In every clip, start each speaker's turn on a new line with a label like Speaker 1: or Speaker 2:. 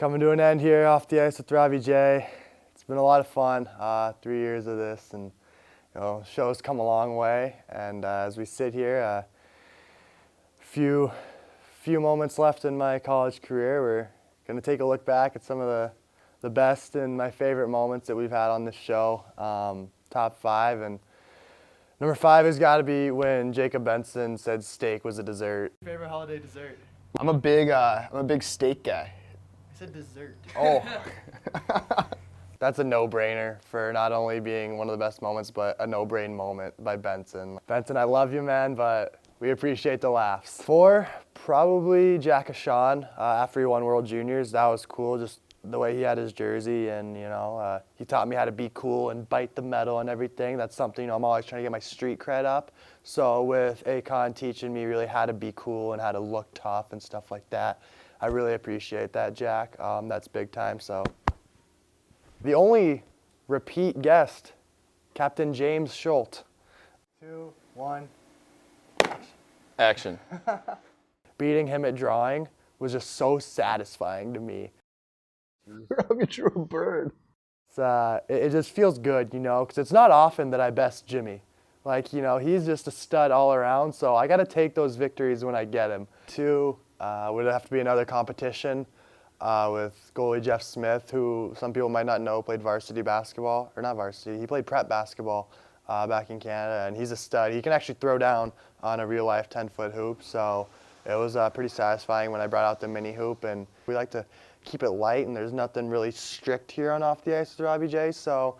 Speaker 1: coming to an end here off the ice with Robbie J. It's been a lot of fun, 3 years of this, and show's come a long way. And as we sit here, few moments left in my college career. We're going to take a look back at some of the best and my favorite moments that we've had on this show, top 5. And number 5 has got to be when Jacob Benson said steak was a dessert.
Speaker 2: Favorite holiday dessert?
Speaker 1: I'm a big steak guy.
Speaker 2: I said dessert.
Speaker 1: Oh. That's a no-brainer for not only being one of the best moments, but a no-brain moment by Benson. Benson, I love you, man, but we appreciate the laughs. 4, probably Jack Ashawn after he won World Juniors. That was cool, just the way he had his jersey, and he taught me how to be cool and bite the metal and everything. That's something I'm always trying to get my street cred up. So with Akon teaching me really how to be cool and how to look tough and stuff like that, I really appreciate that, Jack. That's big time. So the only repeat guest, Captain James Schultz. 2, 1,
Speaker 3: action.
Speaker 1: Beating him at drawing was just so satisfying to me.
Speaker 3: Robbie drew a bird.
Speaker 1: It just feels good, because it's not often that I best Jimmy. Like, he's just a stud all around, so I got to take those victories when I get him. 2 would have to be another competition with goalie Jeff Smith, who some people might not know played varsity basketball, or not varsity, he played prep basketball back in Canada, and he's a stud. He can actually throw down on a real-life 10-foot hoop, so it was pretty satisfying when I brought out the mini hoop, and we like to keep it light, and there's nothing really strict here on Off the Ice with Robbie J, so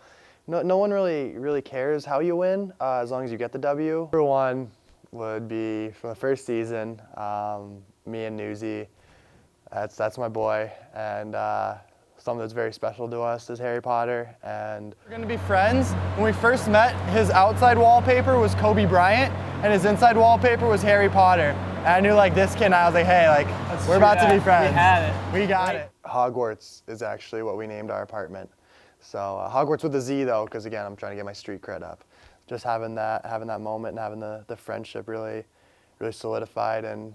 Speaker 1: no one really cares how you win as long as you get the W. Number 1 would be from the first season, me and Newsy. That's my boy, and something that's very special to us is Harry Potter. And
Speaker 2: we're gonna be friends. When we first met, his outside wallpaper was Kobe Bryant, and his inside wallpaper was Harry Potter. And I knew this kid, and I was like, hey, we're about to be friends.
Speaker 4: We had it.
Speaker 2: We got it.
Speaker 1: Hogwarts is actually what we named our apartment. So Hogwarts with a Z though, because again, I'm trying to get my street cred up. Just having that moment and having the friendship really solidified and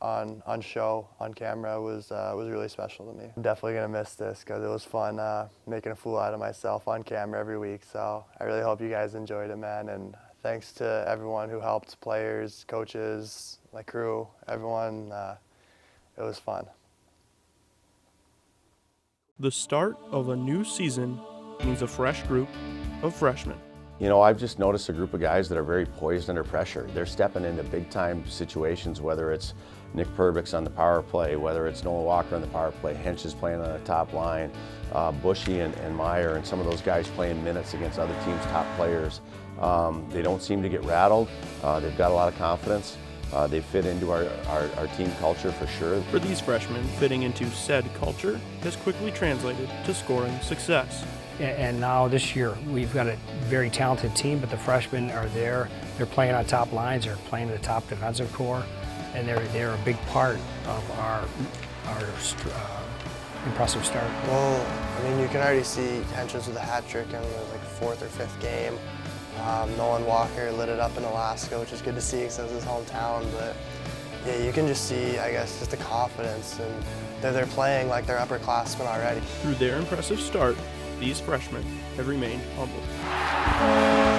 Speaker 1: on show, on camera was really special to me. I'm definitely gonna miss this because it was fun making a fool out of myself on camera every week. So I really hope you guys enjoyed it, man. And thanks to everyone who helped, players, coaches, my crew, everyone. It was fun.
Speaker 5: The start of a new season means a fresh group of freshmen.
Speaker 3: I've just noticed a group of guys that are very poised under pressure. They're stepping into big-time situations, whether it's Nick Perbix on the power play, whether it's Noah Walker on the power play, Hench is playing on the top line, Bushy and Meyer, and some of those guys playing minutes against other teams' top players. They don't seem to get rattled. They've got a lot of confidence. They fit into our team culture for sure.
Speaker 5: For these freshmen, fitting into said culture has quickly translated to scoring success.
Speaker 4: And now this year, we've got a very talented team, but the freshmen are there. They're playing on top lines, they're playing the top defensive core, and they're a big part of our impressive start.
Speaker 1: Well, you can already see Hench's with a hat trick in the 4th or 5th game. Nolan Walker lit it up in Alaska, which is good to see because it's his hometown. But yeah, you can just see, I guess, just the confidence, and they're playing like they're upperclassmen already.
Speaker 5: Through their impressive start, these freshmen have remained humble.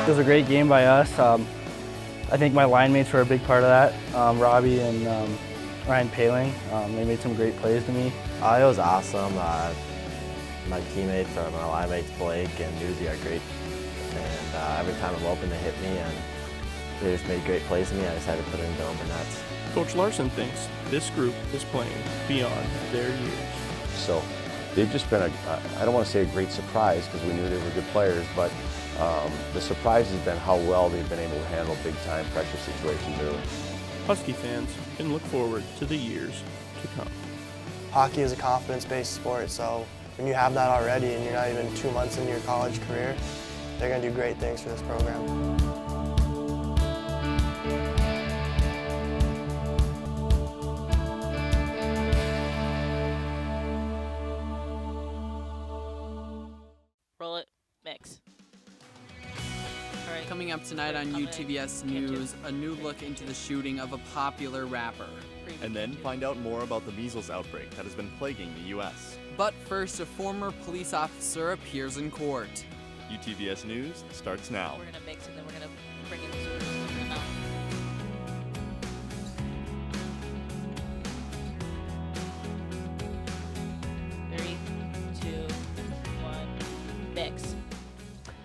Speaker 6: It was a great game by us. I think my line mates were a big part of that. Robbie and Ryan Paling, they made some great plays to me.
Speaker 7: It was awesome. My teammates, or my line mates, Blake and Newsy, are great. And every time I'm open, they hit me, and they just made great plays to me. I just had to put it into open nets.
Speaker 5: Coach Larson thinks this group is playing beyond their years.
Speaker 3: So they've just been I don't want to say a great surprise because we knew they were good players, but the surprise has been how well they've been able to handle big-time pressure situations early.
Speaker 5: Husky fans can look forward to the years to come.
Speaker 1: Hockey is a confidence-based sport, so when you have that already and you're not even 2 months into your college career, they're going to do great things for this program.
Speaker 8: Roll it, mix. All right.
Speaker 9: Coming up tonight on UTVS News, a new look into the shooting of a popular rapper. And then find out more about the measles outbreak that has been plaguing the U.S.
Speaker 10: But first, a former police officer appears in court.
Speaker 9: UTVS News starts now.
Speaker 8: We're gonna mix and then we're gonna bring in the supers and bring them out. Three, two, one, mix.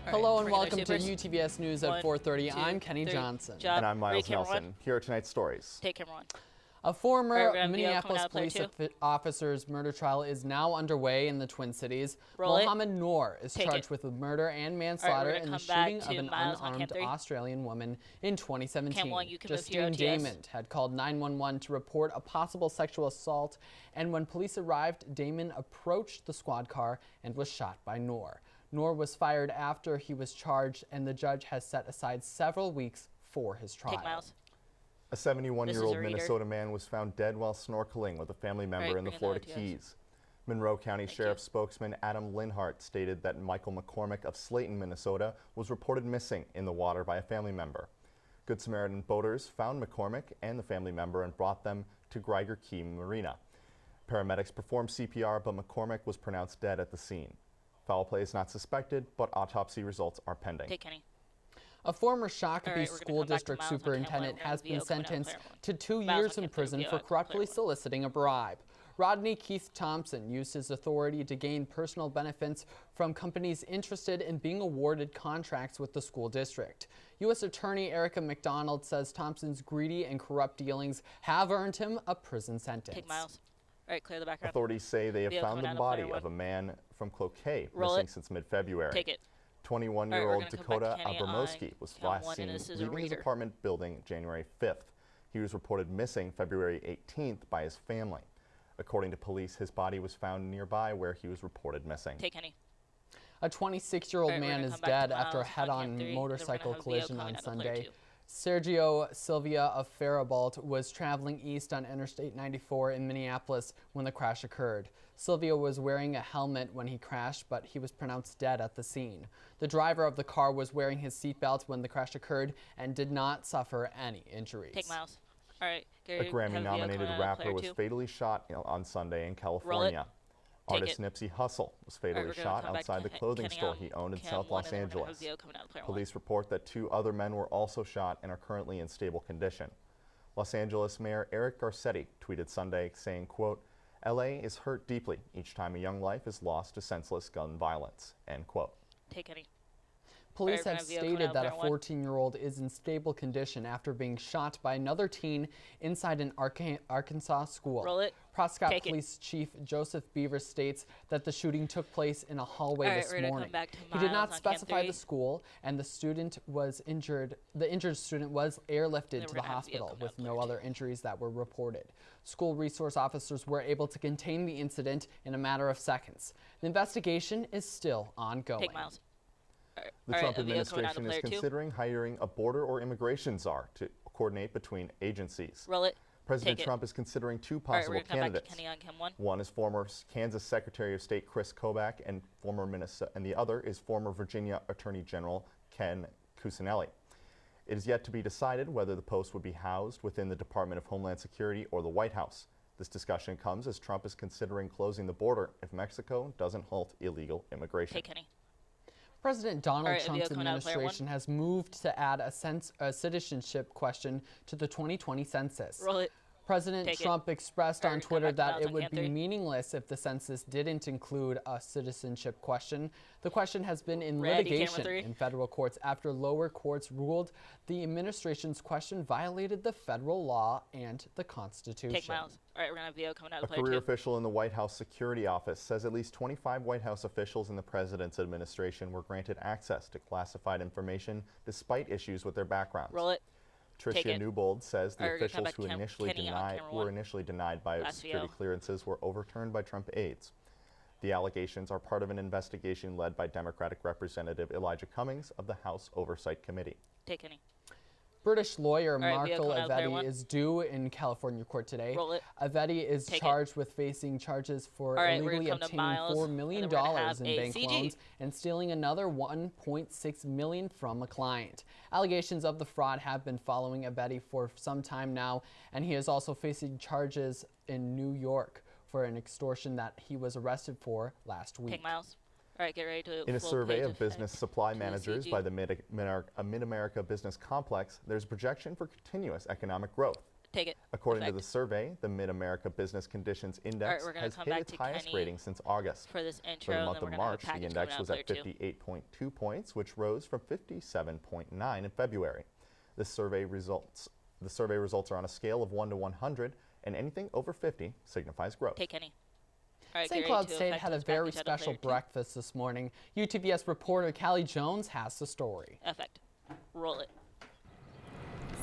Speaker 8: All
Speaker 10: Hello
Speaker 8: right,
Speaker 10: and
Speaker 8: bring in our
Speaker 10: welcome to
Speaker 8: supers.
Speaker 10: UTVS News at
Speaker 8: 1,
Speaker 10: 4:30.
Speaker 8: 2,
Speaker 10: I'm Kenny
Speaker 8: 3.
Speaker 10: Johnson.
Speaker 8: Job.
Speaker 11: And I'm Miles
Speaker 8: Read camera
Speaker 11: Nelson.
Speaker 8: one.
Speaker 11: Here are tonight's stories.
Speaker 8: Take camera one.
Speaker 10: A
Speaker 8: All
Speaker 10: former
Speaker 8: right, we're gonna have Theo
Speaker 10: Minneapolis
Speaker 8: coming out, player
Speaker 10: police
Speaker 8: two.
Speaker 10: officer's murder trial is now underway in the Twin Cities.
Speaker 8: Roll it.
Speaker 10: Mohammed Noor is
Speaker 8: Take
Speaker 10: charged
Speaker 8: it.
Speaker 10: with murder and manslaughter
Speaker 8: gonna
Speaker 10: in the
Speaker 8: come back
Speaker 10: shooting of
Speaker 8: to
Speaker 10: an
Speaker 8: Miles on
Speaker 10: unarmed
Speaker 8: cam 3.
Speaker 10: Australian woman in 2017.
Speaker 8: Cam 1, you can move to your
Speaker 10: Justine
Speaker 8: OTS.
Speaker 10: Damon had called 911 to report a possible sexual assault, and when police arrived, Damon approached the squad car and was shot by Noor. Noor was fired after he was charged, and the judge has set aside several weeks for his trial.
Speaker 8: Take Miles.
Speaker 11: A 71-year-old
Speaker 8: This is a reader.
Speaker 11: Minnesota man was found dead while snorkeling with a family member
Speaker 8: right,
Speaker 11: in the
Speaker 8: bring in the
Speaker 11: Florida
Speaker 8: OTS.
Speaker 11: Keys. Monroe County
Speaker 8: Thank
Speaker 11: Sheriff
Speaker 8: you.
Speaker 11: spokesman Adam Linhart stated that Michael McCormick of Slayton, Minnesota, was reported missing in the water by a family member. Good Samaritan boaters found McCormick and the family member and brought them to Geiger Key Marina. Paramedics performed CPR, but McCormick was pronounced dead at the scene. Foul play is not suspected, but autopsy results are pending.
Speaker 8: Take Kenny.
Speaker 10: A former
Speaker 8: All
Speaker 10: Shakopee
Speaker 8: right, we're gonna
Speaker 10: School
Speaker 8: come back to
Speaker 10: District
Speaker 8: Miles on cam
Speaker 10: superintendent
Speaker 8: one. We're gonna
Speaker 10: has
Speaker 8: have
Speaker 10: been
Speaker 8: Theo coming out
Speaker 10: sentenced
Speaker 8: player one.
Speaker 10: to 2
Speaker 8: Miles
Speaker 10: years
Speaker 8: on
Speaker 10: in
Speaker 8: cam
Speaker 10: prison
Speaker 8: three,
Speaker 10: for
Speaker 8: Theo
Speaker 10: corruptly
Speaker 8: player one.
Speaker 10: soliciting a bribe. Rodney Keith Thompson used his authority to gain personal benefits from companies interested in being awarded contracts with the school district. U.S. Attorney Erica McDonald says Thompson's greedy and corrupt dealings have earned him a prison sentence.
Speaker 8: Take Miles. All right, clear the background.
Speaker 11: Authorities say they have
Speaker 8: Theo
Speaker 11: found
Speaker 8: coming
Speaker 11: the
Speaker 8: out of
Speaker 11: body
Speaker 8: player
Speaker 11: of a
Speaker 8: one.
Speaker 11: man from Cloquet
Speaker 8: Roll
Speaker 11: missing
Speaker 8: it.
Speaker 11: since mid-February.
Speaker 8: Take it.
Speaker 11: 21-year-old
Speaker 8: All right, we're gonna come
Speaker 11: Dakota
Speaker 8: back to Kenny
Speaker 11: Abramowski
Speaker 8: on
Speaker 11: was
Speaker 8: cam
Speaker 11: last
Speaker 8: one,
Speaker 11: seen
Speaker 8: and this is a
Speaker 11: leaving his
Speaker 8: reader.
Speaker 11: apartment building January 5th. He was reported missing February 18th by his family. According to police, his body was found nearby where he was reported missing.
Speaker 8: Take Kenny.
Speaker 10: A 26-year-old
Speaker 8: All right, we're
Speaker 10: man
Speaker 8: gonna
Speaker 10: is
Speaker 8: come back
Speaker 10: dead
Speaker 8: to
Speaker 10: after a
Speaker 8: Miles on cam
Speaker 10: head-on
Speaker 8: 3,
Speaker 10: motorcycle
Speaker 8: then we're gonna have Theo
Speaker 10: collision
Speaker 8: coming
Speaker 10: on
Speaker 8: out of player
Speaker 10: Sunday.
Speaker 8: two.
Speaker 10: Sergio Silvia of Faribault was traveling east on Interstate 94 in Minneapolis when the crash occurred. Silvia was wearing a helmet when he crashed, but he was pronounced dead at the scene. The driver of the car was wearing his seatbelt when the crash occurred and did not suffer any injuries.
Speaker 8: Take Miles. All right,
Speaker 11: A
Speaker 8: Gary, have Theo
Speaker 11: Grammy-nominated
Speaker 8: coming out of
Speaker 11: rapper
Speaker 8: player
Speaker 11: was
Speaker 8: two.
Speaker 11: fatally shot on Sunday in California.
Speaker 8: Take
Speaker 11: Artist
Speaker 8: it.
Speaker 11: Nipsey Hussle was
Speaker 8: All right,
Speaker 11: fatally
Speaker 8: we're gonna
Speaker 11: shot
Speaker 8: come back
Speaker 11: outside the
Speaker 8: to
Speaker 11: clothing
Speaker 8: Kenny
Speaker 11: store
Speaker 8: on
Speaker 11: he owned in
Speaker 8: cam
Speaker 11: South
Speaker 8: one,
Speaker 11: Los
Speaker 8: and then we're gonna have
Speaker 11: Angeles.
Speaker 8: Theo coming out of player one.
Speaker 11: Police report that 2 other men were also shot and are currently in stable condition. Los Angeles Mayor Eric Garcetti tweeted Sunday saying, quote, LA is hurt deeply each time a young life is lost to senseless gun violence, end quote.
Speaker 8: Take Kenny.
Speaker 10: Police
Speaker 8: All right,
Speaker 10: have
Speaker 8: we're gonna have Theo
Speaker 10: stated that a
Speaker 8: coming out of player
Speaker 10: 14-year-old is in stable condition after being shot by another teen inside an Arkansas school.
Speaker 8: Roll it.
Speaker 10: Prescott
Speaker 8: Take it.
Speaker 10: Police Chief Joseph Beaver states that the shooting took place in a hallway
Speaker 8: All right,
Speaker 10: this
Speaker 8: we're gonna come
Speaker 10: morning.
Speaker 8: back to
Speaker 10: He did
Speaker 8: Miles
Speaker 10: not
Speaker 8: on cam
Speaker 10: specify
Speaker 8: three.
Speaker 10: the school, and the student was injured. The injured student was airlifted
Speaker 8: Then
Speaker 10: to
Speaker 8: we're
Speaker 10: the
Speaker 8: gonna have Theo
Speaker 10: hospital
Speaker 8: coming out
Speaker 10: with
Speaker 8: of
Speaker 10: no
Speaker 8: player
Speaker 10: other injuries that were reported. School resource officers were able to contain the incident in a matter of seconds. The investigation is still ongoing.
Speaker 8: Take Miles. All right,
Speaker 11: The
Speaker 8: all
Speaker 11: Trump
Speaker 8: right, Theo coming out of
Speaker 11: administration is
Speaker 8: player two.
Speaker 11: considering hiring a border or immigration czar to coordinate between agencies.
Speaker 8: Roll it.
Speaker 11: President
Speaker 8: Take it.
Speaker 11: Trump is considering 2
Speaker 8: All right,
Speaker 11: possible
Speaker 8: we're gonna come back to
Speaker 11: candidates.
Speaker 8: Kenny on cam one.
Speaker 11: One is former Kansas Secretary of State Chris Kobach and the other is former Virginia Attorney General Ken Cuccinelli. It is yet to be decided whether the post would be housed within the Department of Homeland Security or the White House. This discussion comes as Trump is considering closing the border if Mexico doesn't halt illegal immigration.
Speaker 8: Take Kenny.
Speaker 10: President Donald
Speaker 8: All right,
Speaker 10: Trump's
Speaker 8: Theo coming out of player one.
Speaker 10: administration has moved to add a citizenship question to the 2020 census.
Speaker 8: Roll it.
Speaker 10: President
Speaker 8: Take it.
Speaker 10: Trump expressed
Speaker 8: All
Speaker 10: on
Speaker 8: right, come
Speaker 10: Twitter
Speaker 8: back to
Speaker 10: that
Speaker 8: Miles
Speaker 10: it
Speaker 8: on
Speaker 10: would
Speaker 8: cam
Speaker 10: be
Speaker 8: three.
Speaker 10: meaningless if the census didn't include a citizenship question. The question has been in
Speaker 8: Ready, camera
Speaker 10: litigation
Speaker 8: three.
Speaker 10: in federal courts after lower courts ruled the administration's question violated the federal law and the Constitution.
Speaker 8: Take Miles. All right, we're gonna have Theo coming out
Speaker 11: A
Speaker 8: of player
Speaker 11: career
Speaker 8: two.
Speaker 11: official in the White House Security Office says at least 25 White House officials in the president's administration were granted access to classified information despite issues with their backgrounds.
Speaker 8: Roll it. Take
Speaker 11: Tricia
Speaker 8: it.
Speaker 11: Newbold says the
Speaker 8: All right, we're gonna come
Speaker 11: officials who
Speaker 8: back to
Speaker 11: initially
Speaker 8: Kenny on camera
Speaker 11: were
Speaker 8: one.
Speaker 11: initially denied by
Speaker 8: Last
Speaker 11: security
Speaker 8: VO.
Speaker 11: clearances were overturned by Trump aides. The allegations are part of an investigation led by Democratic Representative Elijah Cummings of the House Oversight Committee.
Speaker 8: Take Kenny.
Speaker 10: British lawyer
Speaker 8: right,
Speaker 10: Marco
Speaker 8: coming out of player
Speaker 10: Avetti
Speaker 8: one.
Speaker 10: is due in California court today.
Speaker 8: Roll it.
Speaker 10: Avetti is
Speaker 8: Take it.
Speaker 10: charged with facing charges for
Speaker 8: All right, we're
Speaker 10: illegally
Speaker 8: gonna come to
Speaker 10: obtaining
Speaker 8: Miles,
Speaker 10: $4
Speaker 8: and
Speaker 10: million
Speaker 8: then we're gonna have
Speaker 10: in
Speaker 8: a
Speaker 10: bank
Speaker 8: CG.
Speaker 10: loans and stealing another $1.6 million from a client. Allegations of the fraud have been following Avetti for some time now, and he is also facing charges in New York for an extortion that he was arrested for last week.
Speaker 8: Take Miles. All right, get ready to
Speaker 11: In a
Speaker 8: float
Speaker 11: survey
Speaker 8: page
Speaker 11: of business supply
Speaker 8: to
Speaker 11: managers
Speaker 8: CG.
Speaker 11: by the Mid-America Business Complex, there's a projection for continuous economic growth.
Speaker 8: Take it.
Speaker 11: According to
Speaker 8: Effect.
Speaker 11: the survey, the Mid-America Business Conditions Index
Speaker 8: we're gonna
Speaker 11: has
Speaker 8: come
Speaker 11: hit
Speaker 8: back
Speaker 11: its
Speaker 8: to
Speaker 11: highest
Speaker 8: Kenny
Speaker 11: rating since August.
Speaker 8: for this
Speaker 11: For
Speaker 8: intro,
Speaker 11: the
Speaker 8: and
Speaker 11: month
Speaker 8: then
Speaker 11: of
Speaker 8: we're gonna have a
Speaker 11: March, the
Speaker 8: package
Speaker 11: index
Speaker 8: coming
Speaker 11: was
Speaker 8: out
Speaker 11: at
Speaker 8: there, too.
Speaker 11: 58.2 points, which rose from 57.9 in February. The survey results are on a scale of 1 to 100, and anything over 50 signifies growth.
Speaker 8: Take Kenny. All right,
Speaker 10: St.
Speaker 8: get ready
Speaker 10: Cloud
Speaker 8: to
Speaker 10: State
Speaker 8: affect
Speaker 10: had a
Speaker 8: this
Speaker 10: very
Speaker 8: package out of
Speaker 10: special
Speaker 8: player two.
Speaker 10: breakfast this morning. UTVS reporter Callie Jones has the story.
Speaker 8: Effect. Roll it.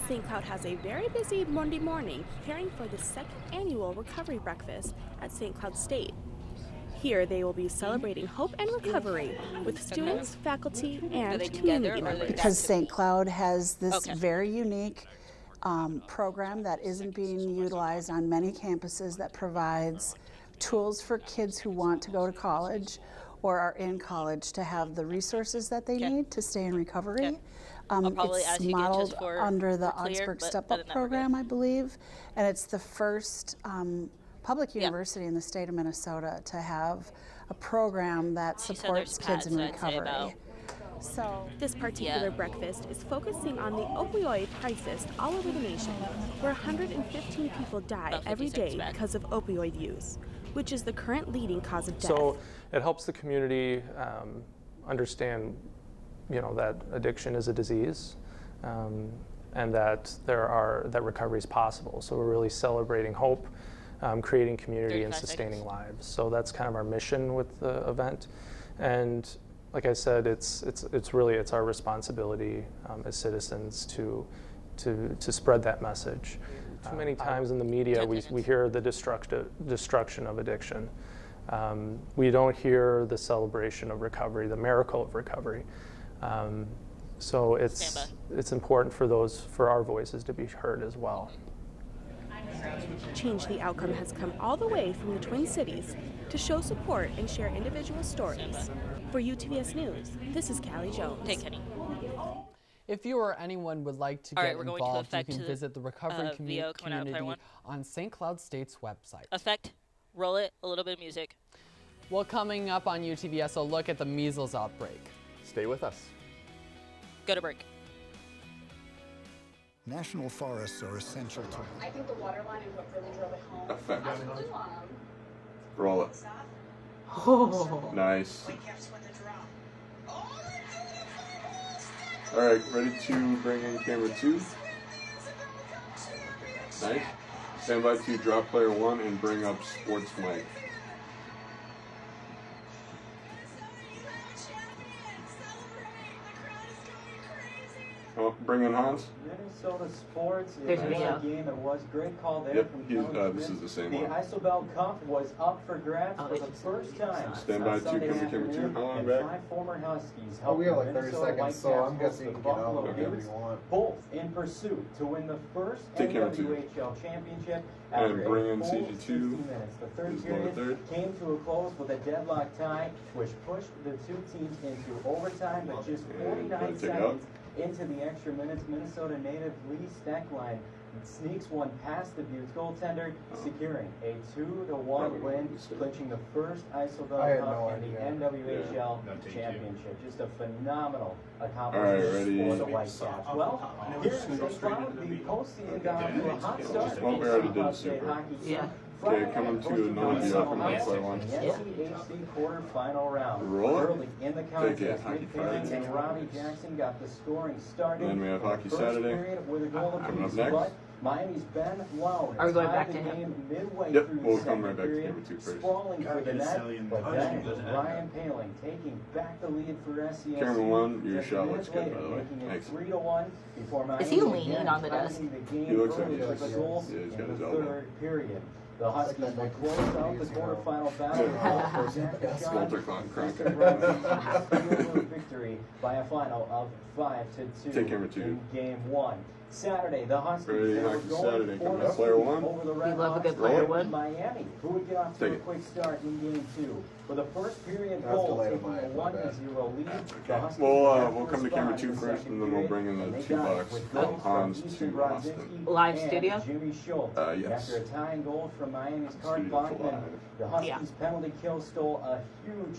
Speaker 12: St. Cloud has a very busy Monday morning preparing for the second annual recovery breakfast at St. Cloud State. Here they will be celebrating hope and recovery with students, faculty, and
Speaker 8: they
Speaker 12: community
Speaker 8: together, or are they
Speaker 12: members.
Speaker 13: Because St. Cloud has this
Speaker 8: Okay.
Speaker 13: very unique program that isn't being utilized on many campuses that provides tools for kids who want to go to college or are in college to have the resources that they need to stay in recovery.
Speaker 8: Okay. I'll probably ask
Speaker 13: It's
Speaker 8: you again just
Speaker 13: modeled
Speaker 8: for
Speaker 13: under the
Speaker 8: clear,
Speaker 13: Augsburg
Speaker 8: but
Speaker 13: Step
Speaker 8: other
Speaker 13: Up
Speaker 8: than that, we're
Speaker 13: program, I believe, and it's the first public
Speaker 8: Yeah.
Speaker 13: university in the state of Minnesota to have a program that
Speaker 8: She said
Speaker 13: supports
Speaker 8: there's
Speaker 13: kids in
Speaker 8: pads, so I'd say
Speaker 13: recovery.
Speaker 8: about-
Speaker 13: So
Speaker 12: This particular breakfast is focusing on the opioid crisis all over the nation, where 115 people die
Speaker 8: About 50
Speaker 12: every
Speaker 8: seconds
Speaker 12: day
Speaker 8: back.
Speaker 12: because of opioid use, which is the current leading cause of death.
Speaker 14: So it helps the community understand, that addiction is a disease, and that that recovery is possible. So we're really celebrating hope, creating community, and
Speaker 8: 35
Speaker 14: sustaining
Speaker 8: seconds.
Speaker 14: lives. So that's kind of our mission with the event, and like I said, it's really our responsibility as citizens to spread that message. Too many times in the media we hear the destruction of addiction. We don't hear the celebration of recovery, the miracle of recovery. So it's important for our voices to be heard as well.
Speaker 12: Change the Outcome has come all the way from the Twin Cities to show support and share individual stories. For UTVS News, this is Callie Jones.
Speaker 8: Take Kenny.
Speaker 10: If you or anyone would like to
Speaker 8: All
Speaker 10: get
Speaker 8: right, we're going to
Speaker 10: involved, you
Speaker 8: affect
Speaker 10: can
Speaker 8: the,
Speaker 10: visit the recovery
Speaker 8: VO coming out of player
Speaker 10: community
Speaker 8: one.
Speaker 10: on St. Cloud State's website.
Speaker 8: Effect. Roll it. A little bit of music.
Speaker 10: Well, coming up on UTVS, a look at the measles outbreak.
Speaker 11: Stay with us.
Speaker 8: Go to break.
Speaker 15: National forests are essential to.
Speaker 13: I think the water line is what really drove it home.
Speaker 16: Effect.
Speaker 13: I flew on them.
Speaker 16: Roll it.
Speaker 13: Oh.
Speaker 16: Nice. All right, ready to bring in camera 2. Nice. Stand by to drop player 1 and bring up sports mic. Oh, bring in Hans.
Speaker 17: Minnesota sports is
Speaker 16: There's
Speaker 17: a
Speaker 16: video.
Speaker 17: game. It was great call there
Speaker 16: Yep,
Speaker 17: from
Speaker 16: he's,
Speaker 17: Kelly
Speaker 16: this
Speaker 17: Smith.
Speaker 16: is the same
Speaker 17: The
Speaker 16: one.
Speaker 17: Isobel Cup was up for grabs for the first time.
Speaker 16: Stand by
Speaker 17: on
Speaker 16: to
Speaker 17: Sunday
Speaker 16: camera
Speaker 17: afternoon,
Speaker 16: two. How long
Speaker 17: and
Speaker 16: back?
Speaker 17: 5 former Huskies
Speaker 18: Oh, we
Speaker 17: helped
Speaker 18: have
Speaker 17: the
Speaker 18: like 30
Speaker 17: Minnesota
Speaker 18: seconds, so
Speaker 17: Whitecaps
Speaker 18: I'm
Speaker 17: host
Speaker 18: guessing
Speaker 17: the
Speaker 18: you can get out
Speaker 17: Buffalo
Speaker 18: whenever
Speaker 17: Bills,
Speaker 18: you want.
Speaker 17: both in pursuit to win the first
Speaker 16: Take camera two.
Speaker 17: NWHL championship
Speaker 16: And
Speaker 17: after
Speaker 16: bring
Speaker 17: a
Speaker 16: in
Speaker 17: full
Speaker 16: CG2.
Speaker 17: 60 minutes. The third
Speaker 16: Who's going to
Speaker 17: period
Speaker 16: third?
Speaker 17: came to a close with a deadlock tie, which pushed the two teams into overtime, but just 49
Speaker 16: take it
Speaker 17: seconds into the extra minutes, Minnesota native Lee Steckline sneaks one past the Buttes goaltender, securing a 2-1 win, clinching the first
Speaker 18: I
Speaker 17: Isobel
Speaker 18: had
Speaker 17: Cup
Speaker 18: no
Speaker 17: and the
Speaker 18: idea.
Speaker 17: NWHL
Speaker 18: Yeah.
Speaker 17: championship. Just a phenomenal
Speaker 16: All right,
Speaker 17: accomplishment
Speaker 16: ready?
Speaker 17: for the Whitecaps. Well, here in St. Cloud, the postseason got off to a hot start.
Speaker 16: Well, we already
Speaker 17: St.
Speaker 16: did
Speaker 17: Cloud State
Speaker 16: super.
Speaker 17: hockey.
Speaker 16: Yeah.
Speaker 17: Friday
Speaker 16: Okay, coming
Speaker 17: night,
Speaker 16: to
Speaker 17: hosted
Speaker 16: another
Speaker 17: by
Speaker 16: video from
Speaker 17: Ohio
Speaker 16: the
Speaker 17: State
Speaker 16: one.
Speaker 17: in the NCHC quarterfinal round.
Speaker 16: Roll it.
Speaker 17: Early in the contest,
Speaker 16: Take it, Hockey
Speaker 17: Nick Paling
Speaker 16: Friday.
Speaker 17: and Robbie Jackson got the scoring started.
Speaker 16: And then we have
Speaker 17: in the
Speaker 16: Hockey
Speaker 17: first
Speaker 16: Saturday.
Speaker 17: period with a goal
Speaker 16: Coming up
Speaker 17: apiece,
Speaker 16: next.
Speaker 17: but Miami's Ben Lone
Speaker 16: Are we going
Speaker 17: tied
Speaker 16: back
Speaker 17: the
Speaker 16: to him?
Speaker 17: game midway
Speaker 16: Yep,
Speaker 17: through
Speaker 16: we'll
Speaker 17: the
Speaker 16: come
Speaker 17: second
Speaker 16: right back to
Speaker 17: period,
Speaker 16: camera 2 first.
Speaker 17: sprawling for the net, but then it was
Speaker 16: Doesn't
Speaker 17: Ryan Paling taking back the lead for SCSC.
Speaker 16: Camera 1, your
Speaker 17: Just
Speaker 16: shot
Speaker 17: minutes
Speaker 16: looks good,
Speaker 17: later,
Speaker 16: by the way.
Speaker 17: making it
Speaker 16: Thanks.
Speaker 17: 3-1 before Miami
Speaker 19: Is he leaning
Speaker 17: again
Speaker 19: on the
Speaker 17: tying
Speaker 19: desk?
Speaker 17: the game
Speaker 16: He looks like
Speaker 17: early
Speaker 16: he
Speaker 17: with
Speaker 16: is.
Speaker 17: a goal
Speaker 16: Yeah, he's got
Speaker 17: in
Speaker 16: his
Speaker 17: the
Speaker 16: elbow.
Speaker 17: third period. The Huskies will close out the quarterfinal battle for Zach
Speaker 16: Sculptor clown
Speaker 17: Crockett. Victory by a final of 5-2
Speaker 16: Take camera 2.
Speaker 17: in game 1. Saturday, the Huskies
Speaker 16: Ready,
Speaker 17: they were
Speaker 16: hockey
Speaker 17: going
Speaker 16: Saturday,
Speaker 17: for
Speaker 16: coming
Speaker 17: the
Speaker 16: up, player
Speaker 17: sweep
Speaker 16: one.
Speaker 17: over the Red
Speaker 8: love a
Speaker 17: Hawks
Speaker 8: good player
Speaker 17: in
Speaker 8: one.
Speaker 17: Miami, who would get off to
Speaker 16: Take
Speaker 17: a
Speaker 16: it.
Speaker 17: quick start in Game 2. With the first period
Speaker 15: That's
Speaker 17: goal
Speaker 15: delayed
Speaker 17: taking
Speaker 15: on
Speaker 17: a
Speaker 15: my
Speaker 17: 1-0 lead, the
Speaker 16: Okay.
Speaker 17: Huskies
Speaker 16: We'll
Speaker 17: would have
Speaker 16: we'll come to camera
Speaker 17: respond
Speaker 16: 2
Speaker 17: in the
Speaker 16: first,
Speaker 17: second
Speaker 16: and then we'll
Speaker 17: period,
Speaker 16: bring in
Speaker 17: and
Speaker 16: the
Speaker 17: they
Speaker 16: 2
Speaker 17: got it
Speaker 16: bucks
Speaker 17: with
Speaker 16: from
Speaker 17: goals
Speaker 16: Hans
Speaker 17: from Easton
Speaker 16: to Austin.
Speaker 17: Brodzinski
Speaker 8: Live
Speaker 17: and
Speaker 8: studio?
Speaker 17: Jimmy Schultz.
Speaker 16: Yes.
Speaker 17: After a tying goal from Miami's Cart
Speaker 16: Studio for
Speaker 17: Bachman,
Speaker 16: live.
Speaker 17: the Huskies penalty kill stole a huge